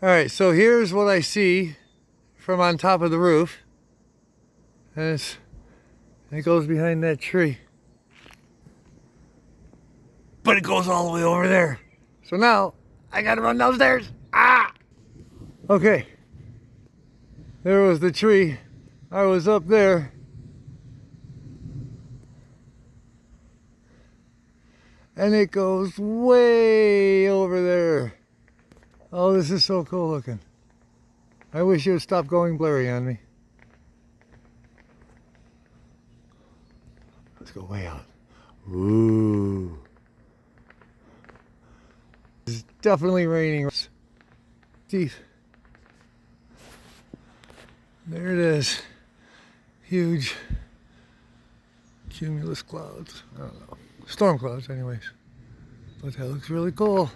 Alright, so here's what I see from on top of the roof. And it goes behind that tree. But it goes all the way over there. So now, I gotta run downstairs. Ah! Okay. There was the tree. I was up there. And it goes way over there. Oh, this is so cool looking. I wish you would stop going blurry on me. Let's go way out. Ooh. It's definitely raining. Teeth. There it is. Huge cumulus clouds. I don't know. Storm clouds anyways. But that looks really cool.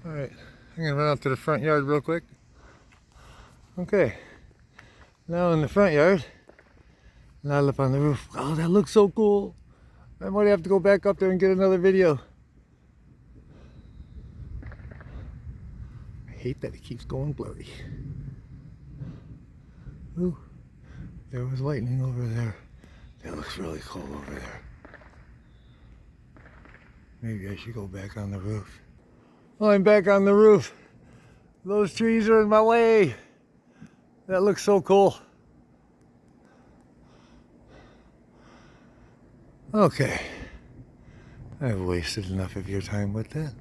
Alright, I'm going to run out to the front yard real quick. Okay, now in the front yard, now up on the roof. Oh, that looks so cool. I might have to go back up there and get another video. I hate that it keeps going blurry. Ooh, there was lightning over there. That looks really cool over there. Maybe I should go back on the roof. Oh, I'm back on the roof. Those trees are in my way. That looks so cool. Okay. I've wasted enough of your time with that.